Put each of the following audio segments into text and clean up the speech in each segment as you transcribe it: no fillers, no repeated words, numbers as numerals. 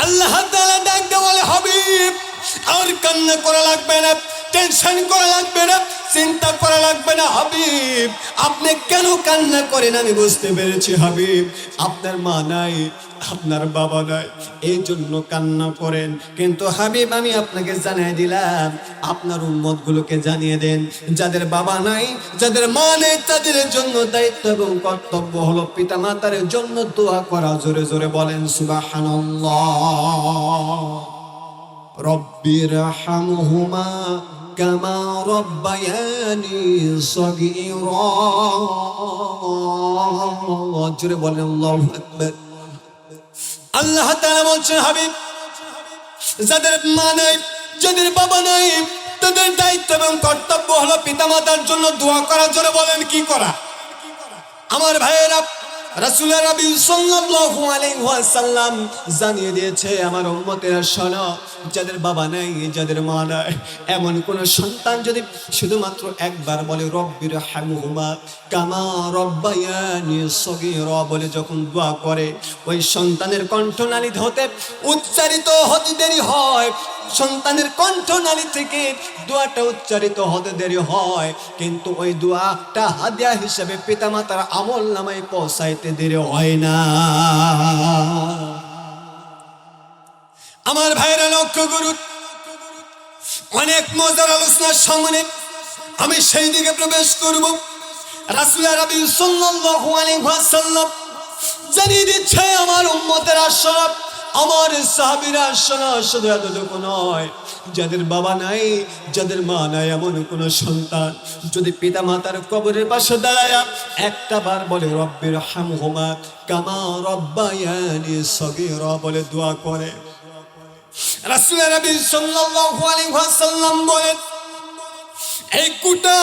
আল্লাহ তাআলা ডাক দিয়ে বলে, হাবিব আর কান্না করা লাগবে না, টেনশন করা লাগবে না, চিন্তা করা লাগবে না। হাবিব আপনি কেন কান্না করেন আমি বুঝতে পেরেছি। হাবিব আপনার মা নাই, আপনার বাবা নাই, এই জন্য কান্না করেন। কিন্তু হাবিব আমি আপনাকে জানিয়ে দিলাম, আপনার উম্মতগুলোকে জানিয়ে দেন, যাদের বাবা নাই, যাদের মা নেই, তাদের জন্য দায়িত্ব এবং কর্তব্য হলো পিতা মাতার জন্য দোয়া করা। জোরে জোরে বলেন সুবহানাল্লাহ। রব্বিরহামহুমা কামা রব্বায়ানি সগীরা। জোরে বলেন আল্লাহু আকবার। আল্লাহ তাআলা বলছেন, হাবিব যাদের মা নাই, যাদের বাবা নাই, তাদের দায়িত্ব এবং কর্তব্য হলো পিতামাতার জন্য দোয়া করা। জোরে বলেন কি করা? আমার ভাইয়েরা, রাসূল নবী সাল্লাল্লাহু আলাইহি ওয়াসাল্লাম জানিয়ে দিয়েছে, আমার উম্মতেরা শোনো, যাদের বাবা নাই, যাদের মা নাই, এমন কোন সন্তান যদি শুধুমাত্র একবার বলে রব্বিরহামহুমা কামা রব্বায়ানি সগীরা বলে যখন দোয়া করে, ওই সন্তানের কণ্ঠনালী হতে উচ্চারিত হতে দেরি হয়, সন্তানের কণ্ঠনালী থেকে দোয়াটা উচ্চারিত হতে দেরি হয়, কিন্তু ওই দোয়াটা হাদিয়া হিসেবে পিতামাতার আমলনামায় পৌঁছাইতে দেরি হয় না। আমার ভাইরা লক্ষ্য করুন, অনেক মজার আলোচনার সামনে আমি সেই দিকে প্রবেশ করব। রাসূল নবী সাল্লাল্লাহু আলাইহি ওয়াসাল্লাম জানিয়ে দিচ্ছে, আমার উম্মতেরা শোনো, আমার সাহাবীরা শোনো, শুধু এতটুকু নয়, যাদের বাবা নাই, যাদের মা নাই, এমন কোন সন্তান যদি পিতা মাতার কবরের পাশে দাঁড়ায় একটা বার বলে রব্বিরহামহুমা কামা রব্বায়ানি সগীরা বলে দোয়া করে, রাসূল নবী সাল্লাল্লাহু আলাইহি ওয়াসাল্লাম বলেন, এই গোটা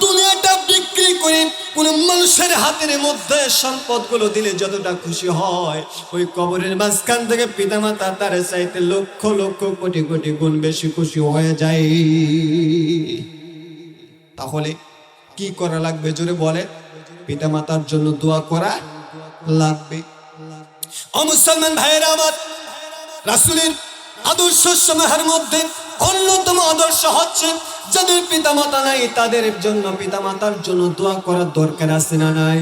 দুনিয়াটা বিক্রি করে কোন মানুষের হাতের মধ্যে সম্পদগুলো দিলে যতটা খুশি হয়, ওই কবরের মাঝখান থেকে পিতামাতা তার চাইতে লক্ষ লক্ষ কোটি কোটি গুণ বেশি খুশি হয়ে যায়। তাহলে কি করা লাগবে? জোরে বলে, পিতামাতার জন্য দোয়া করা লাগবে। ও মুসলমান ভাইয়েরা আমার, রাসূলের আদর্শ সমূহের মধ্যে অন্যতম আদর্শ হচ্ছে, যাদের পিতামাতা নাই তাদের জন্য পিতামাতার জন্য দোয়া করার দরকার আছে না নাই?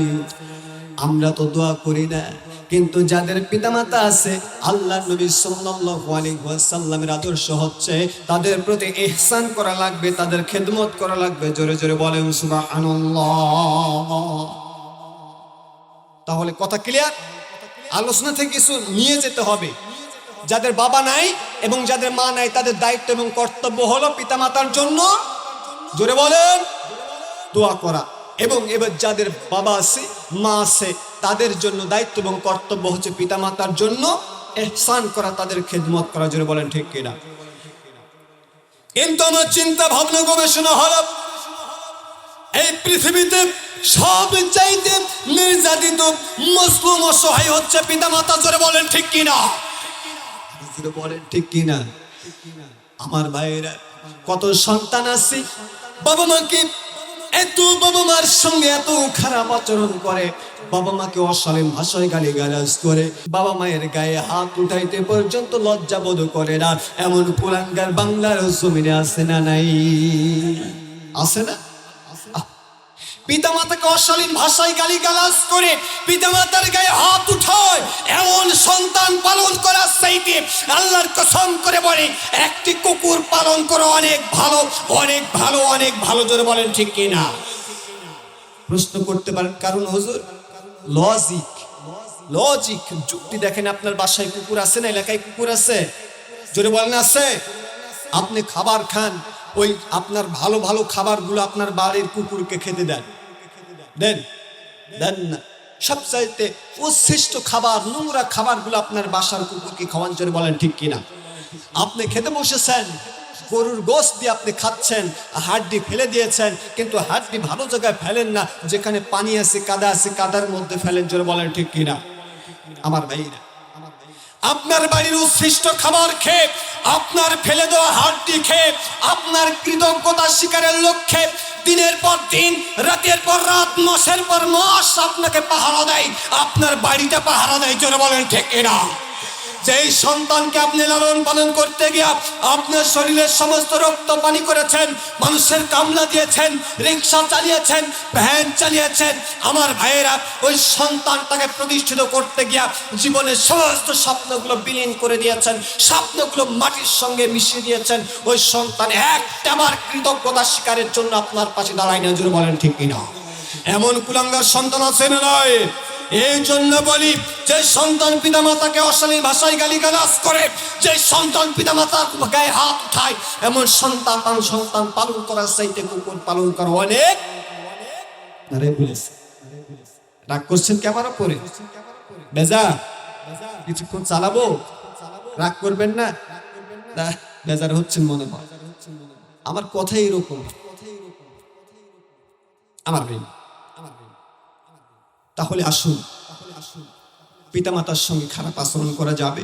আমরা তো দোয়া করি না, কিন্তু যাদের পিতামাতা আছে, আল্লাহর নবী সাল্লাল্লাহু আলাইহি ওয়াসাল্লামের আদর্শ হচ্ছে তাদের প্রতি ইহসান করা লাগবে, তাদের খেদমত করা লাগবে। জোরে জোরে বলেন সুবহানাল্লাহ। তাহলে কথা ক্লিয়ার? আলোচনা থেকে কিছু নিয়ে যেতে হবে। যাদের বাবা নাই এবং যাদের মা নাই, তাদের দায়িত্ব এবং কর্তব্য হলো পিতামাতার জন্য, জোরে বলেন, দোয়া করা। এবং এবার যাদের বাবা আছে, মা আছে, তাদের জন্য দায়িত্ব এবং কর্তব্য হচ্ছে পিতামাতার জন্য ইহসান করা, তাদের খেদমত করা। জোরে বলেন ঠিক কিনা? কিন্তু আমার চিন্তা ভাবনা গবেষণা হলো, এই পৃথিবীতে সব চাইতে নির্যাতিত মজলুম অসহায় হচ্ছে পিতামাতা। জোরে বলেন ঠিক কিনা? বলেন ঠিক কিনা? আমার ভাইয়েরা, কত সন্তান আছে, বাবা মাকে এত, বাবা মার সঙ্গে এত খারাপ আচরণ করে, বাবা মাকে অশালীন ভাষায় গালিগালাজ করে, বাবা মায়ের গায়ে হাত উঠাইতে পর্যন্ত লজ্জা বোধ করে না, এমন কুলাঙ্গার বাংলার জমিনে আছে না নাই? আছে না? পিতামাতাকে অশালীন ভাষায় গালিগালাজ করে পিতামাতার গায়ে হাত উঠায়, এমন সন্তান পালন করার চাইতে আল্লাহর কসম করে বলে একটি কুকুর পালন করা অনেক ভালো, অনেক ভালো, অনেক ভালো। জোরে বলেন ঠিক কিনা? প্রশ্ন করতে পারেন, কারণ হুজুর লজিক যুক্তি দেখেন। আপনার বাসায় কুকুর আছে না? এলাকায় কুকুর আছে? জোরে বলেন আছে? আপনি খাবার খান, ওই আপনার ভালো ভালো খাবারগুলো আপনার বাড়ির কুকুরকে খেতে দেন না? সবচাইতে উচ্ছিষ্ট খাবার, নোংরা খাবারগুলো আপনার বাসার কুকুরকে খাওয়ান। জোরে বলেন ঠিক কিনা? আপনি খেতে বসেছেন, গরুর গোশত দিয়ে আপনি খাচ্ছেন, হাড্ডি ফেলে দিয়েছেন, কিন্তু হাড্ডি ভালো জায়গায় ফেলেন না, যেখানে পানি আছে, কাদা আছে, কাদার মধ্যে ফেলেন। জোরে বলেন ঠিক কিনা? আমার ভাইরা, আপনার বাড়ির উচ্ছিষ্ট খাবার খেয়ে, আপনার ফেলে দেওয়া হাড্ডি খেয়ে, আপনার কৃতজ্ঞতা স্বীকারের লক্ষ্যে দিনের পর দিন, রাতের পর রাত, মাসের পর মাস আপনাকে পাহারা দেয়, আপনার বাড়িটা পাহারা দেয়। জোরে বলেন ঠিক কিনা? যেই সন্তানকে আপনি লালন পালন করতে গিয়া আপনার শরীরের সমস্ত রক্ত পানি করেছেন, মানুষের কামলা দিয়েছেন, রিক্সা চালিয়েছেন, ভ্যান চালিয়েছেন, আমার ভাইয়েরা ওই সন্তানটাকে প্রতিষ্ঠিত করতে গিয়া জীবনের সমস্ত স্বপ্নগুলো বিলীন করে দিয়েছেন, স্বপ্নগুলো মাটির সঙ্গে মিশিয়ে দিয়েছেন। ওই সন্তান একটা আমার কৃতজ্ঞতা স্বীকারের জন্য আপনার পাশে দাঁড়ায় না, জোরে বলেন ঠিক কিনা? এমন কুলাঙ্গার সন্তান আছে না নয়? এই জন্য বলি, যে সন্তান পিতামাতাকে অশ্লীল ভাষায় গালিগালাজ করে, যে সন্তান পিতামাতার গায়ে হাত উঠায়, এমন সন্তান পালন করার চাইতে কুকুর পালন করা অনেক। রাগ করছেন কি আমার উপরে? বেজা কিছুক্ষণ চালাবো, রাগ করবেন না? বেজার হচ্ছেন মনে হয়, আমার কথাই এরকম। আমার ভাই, তাহলে আসুন, পিতামাতার সঙ্গে খারাপ আচরণ করা যাবে?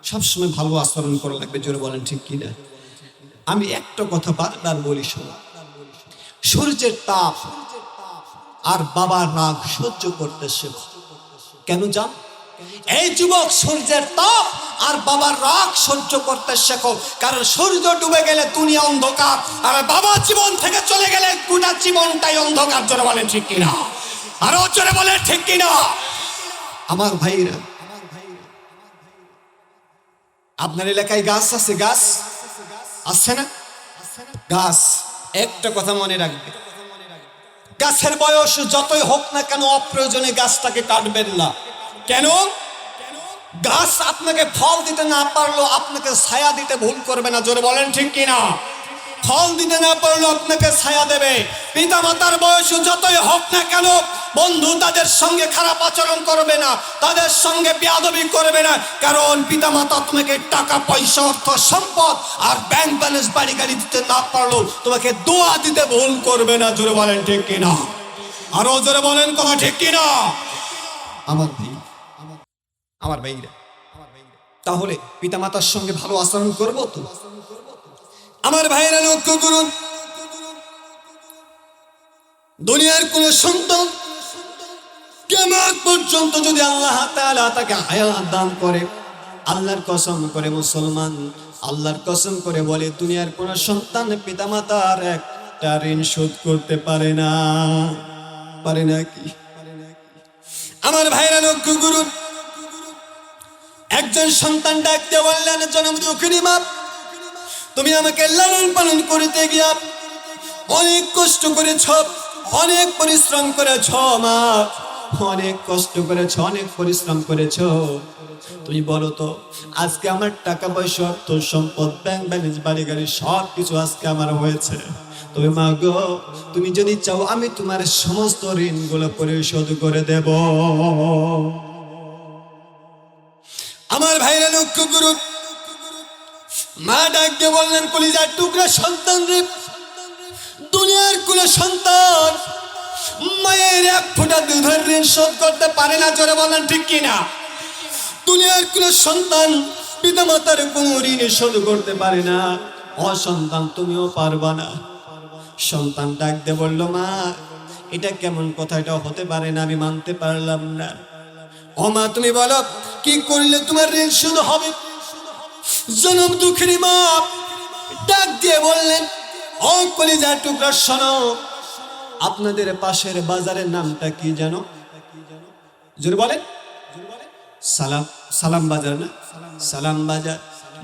সবসময় ভালো আচরণ করা লাগবে, জোরে বলেন ঠিক কিনা? আমি একটা কথা বারবার বলি, শোনো, সূর্যের তাপ আর বাবার রাগ সহ্য করতে শেখো। কেন জান? এই যুবক, সূর্যের তাপ আর বাবার রাগ সহ্য করতে শেখো, কারণ সূর্য ডুবে গেলে দুনিয়া অন্ধকার, আর বাবা জীবন থেকে চলে গেলে গোটা জীবনটাই অন্ধকার। জোরে বলেন ঠিক কিনা? আরো জোরে বলেন ঠিক কিনা? আমার ভাইরা, আপনার এলাকায় গাছ আছে? গাছ আছে না? গাছ, একটা কথা মনে রাখবে, গাছের বয়স যতই হোক না কেন অপ্রয়োজনে গাছটাকে কাটবেন না। কেন? গাছ আপনাকে ফল দিতে না পারলো আপনাকে ছায়া দিতে ভুল করবে না, জোরে বলেন ঠিক কিনা? ফল দিতে না পারলো আপনাকে ছায়া দেবে। পিতা মাতার বয়স যতই হোক না কেন বন্ধু, তাদের সঙ্গে খারাপ আচরণ করবে না, তাদের সঙ্গে বেয়াদবি করবে না, কারণ পিতা মাতা তোমাকে টাকা পয়সা অর্থ সম্পদ আর ব্যাংক ব্যালেন্স বাড়ি গাড়ি দিতে না পারলো তোমাকে দোয়া দিতে ভুল করবে না, জোরে বলেন ঠিক কিনা? আরো জোরে বলেন কথা ঠিক কিনা? আমার ভাই, আমার ভাইরা, তাহলে পিতা মাতার সঙ্গে ভালো আচরণ করবো তো? আমার ভাইরা লক্ষ্য করুন, দুনিয়ার কোন সন্তান কিয়ামত পর্যন্ত যদি আল্লাহ তাআলা তাকে হায়াত দান করে, আল্লাহর কসম করে মুসলমান, আল্লাহর কসম করে বলে, দুনিয়ার কোন সন্তান পিতামাতার একটা ঋণ শোধ করতে পারে না। পারে না কি? আমার ভাইরা লক্ষ্য করুন, একজন সন্তান ডাকতে বললেন, জনম দুঃখিনী মা, তুমি আমাকে লালন পালন করতে গিয়া অনেক কষ্ট করেছ, অনেক পরিশ্রম করেছ মা, অনেক কষ্ট করেছ, অনেক পরিশ্রম করেছ। তুমি বলো তো, আজকে আমার টাকা পয়সা অর্থ সম্পদ ব্যাংক ব্যালেন্স বাড়ি গাড়ি সব কিছু আজকে আমার হয়েছে, তবে মা গো, তুমি যদি চাও আমি তোমার সমস্ত ঋণগুলো পরিশোধ করে দেব। আমার ভাইরা লক্ষ্য করুন, মা ডাকতে বললেন, কলিজার টুকরা সন্তান রে, দুনিয়ার কোন সন্তান মায়ের এক ফোঁটা দুধের ঋণ শোধ করতে পারে না, জোরে বলেন ঠিক কিনা? দুনিয়ার কোন সন্তান পিতা মাতার কোন ঋণ শোধ করতে পারে না। অসন্তান তুমিও পারবা না। সন্তান ডাকতে বলল, মা এটা কেমন কথা, এটা হতে পারে না, আমি মানতে পারলাম না। ও মা, তুমি বলো কি করলে তোমার ঋণ শোধ হবে? জনম দুঃখিনী মা ডাক দিয়ে বললেন, ও কলিজার টুকরা শোনো, আপনাদের পাশের বাজারের নামটা কি জানো? জোরে বলেন। সালাম বাজার না? সালাম বাজার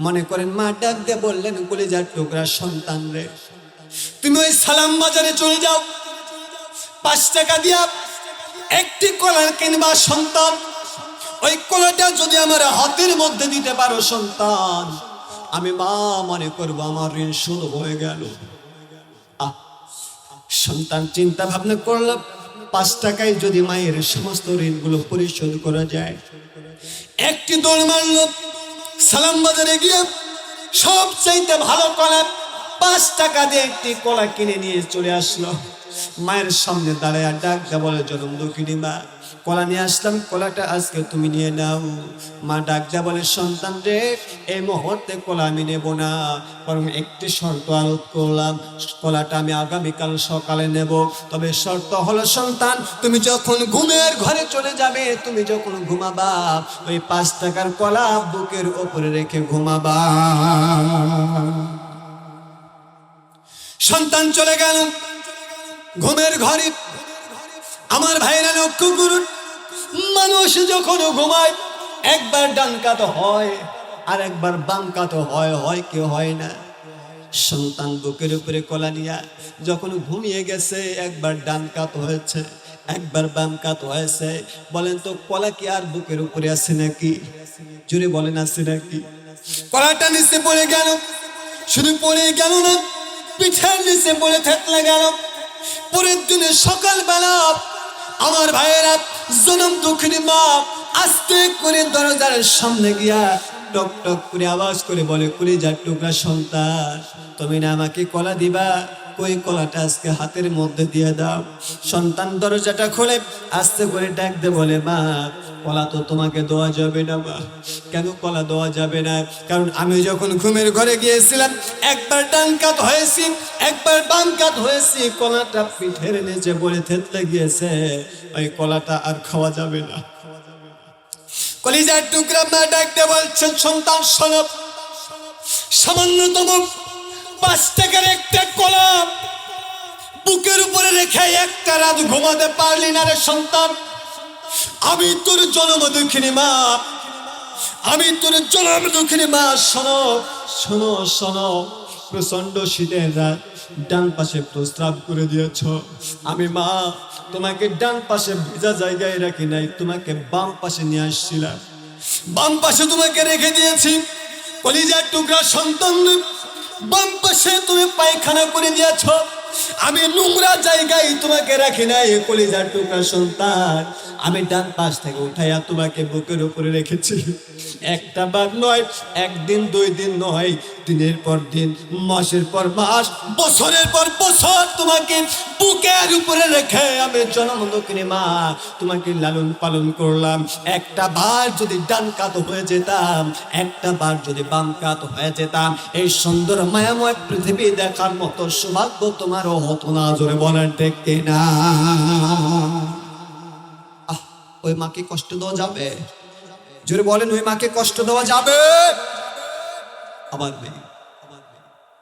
মনে করেন। মা ডাক দিয়ে বললেন, কলিজার টুকরা সন্তান রে, তুমি ওই সালাম বাজারে চলে যাও, 5 টাকা দিয়া একটি কলা কিনবা সন্তান। ওই কলাটা যদি আমার হাতের মধ্যে দিতে পারো সন্তান, আমি মা মনে করবো আমার ঋণ শোধ হয়ে গেল। সন্তান চিন্তা ভাবনা করল, 5 টাকায় যদি মায়ের সমস্ত ঋণগুলো পরিশোধ করা যায়। একটি দৌড় মারল, সালাম বাজারে গিয়ে সব চাইতে ভালো কলা 5 টাকা দিয়ে একটি কলা কিনে নিয়ে চলে আসলো। মায়ের সামনে দাঁড়ায় ডাক বলে, জনম দুঃখিনী মা, কলা নিয়ে আসলাম, কলাটা আজকে তুমি নিয়ে নাও। মা ডাক যা বলে, সন্তান রে, এই মুহূর্তে কলা আমি নেব না, বরং একটি শর্ত আরোপ করলাম, কলাটা আমি আগামীকাল সকালে নেব। তবে শর্ত হলো সন্তান, তুমি যখন ঘুমের ঘরে চলে যাবে, তুমি যখন ঘুমাবা, ওই 5 টাকার কলা বুকের ওপরে রেখে ঘুমাবা। সন্তান চলে গেল ঘুমের ঘরে। আমার ভাইরা লক্ষ্য করুন, মানুষ যখন ঘুমায় একবার ডান কাত হয় আর একবার বাম কাত হয়, হয় কি হয় না? সন্তান বুকের উপরে কলা নিয়া যখন ঘুমিয়ে গেছে, একবার ডান কাত হয়েছে, একবার বাম কাত হয়েছে। বলেন তো, কলা কি আর বুকের উপরে আছে নাকি? জোরে বলেন, আছে নাকি? কলাটা নিচে পড়ে গেল, শুধু পড়ে গেল না, পিঠের নিচে পড়ে থেতলে গেল। পরের দিনে সকালবেলা আমার ভাইয়েরা, জনম দুঃখিনী মা আস্তে করে দরজার সামনে গিয়া টক টক করে আওয়াজ করে বলে, কলিজার টুকরা সন্তান, তুমি না আমাকে কলা দিবা, ওই কলাটা আজকে হাতের মধ্যে দিয়ে দাও। সন্তান দরজাটা খুলে আস্তে করে ডাক দে বলে, মা কলা তো তোমাকে দেওয়া যাবে না। মা, কেন কলা দেওয়া যাবে না? কারণ আমি যখন ঘুমের ঘরে গিয়েছিলাম, একবার ডান কাত হয়েছি, একবার বাম কাত হয়েছি, কলাটা পিঠের নিচে বলে থেতলে গিয়েছে, ওই কলাটা আর খাওয়া যাবে না। কলিজার টুকরা মা ডাকতে বলছেন, সন্তান শোনো, সামান্যতম 5 টাকার একটা কলা বুকের উপরে রেখে একটা রাত ঘুমাতে পারলি না রে সন্তান। আমি তোর জন্ম দুঃখিনী মা, আমি তোর জন্ম দুঃখিনী মা। শোনো শোনো শোনো, প্রচন্ড শীতের রাত, ডান পাশে প্রস্রাব করে দিয়েছ। আমি মা তোমাকে ডান পাশে ভিজা জায়গায় রাখি নাই, তোমাকে বাম পাশে নিয়ে আসছিলাম, বাম পাশে তোমাকে রেখে দিয়েছি। কলিজার টুকরা সন্তান, বাম পাশে তুমি পায়খানা করে দিয়েছ, আমি নোংরা জায়গায় তোমাকে রাখি নাই। কলিজার টুকরা সন্তান, আমি ডান পাশ থেকে উঠাইয়া তোমাকে বুকের উপরে রেখেছি। একটা বার নয়, একদিন 2 দিন নয়, দিনের পর দিন, মাসের পর মাস, বছরের পর বছর তোমাকে বুকের উপরে রেখে আমি জন্ম দুঃখিনী মা তোমাকে লালন পালন করলাম। একটা বার যদি ডান কাত হয়ে যেতাম, একটা বার যদি বাম কাত হয়ে যেতাম, এই সুন্দর মায়াময় পৃথিবী দেখার মতো সৌভাগ্য তোমারও হতো না। জোরে বলেন ঠিক কিনা? ওই মাকে কষ্ট দেওয়া যাবে? জোরে বলেন, ওই মাকে কষ্ট দেওয়া যাবে? আবার নেই।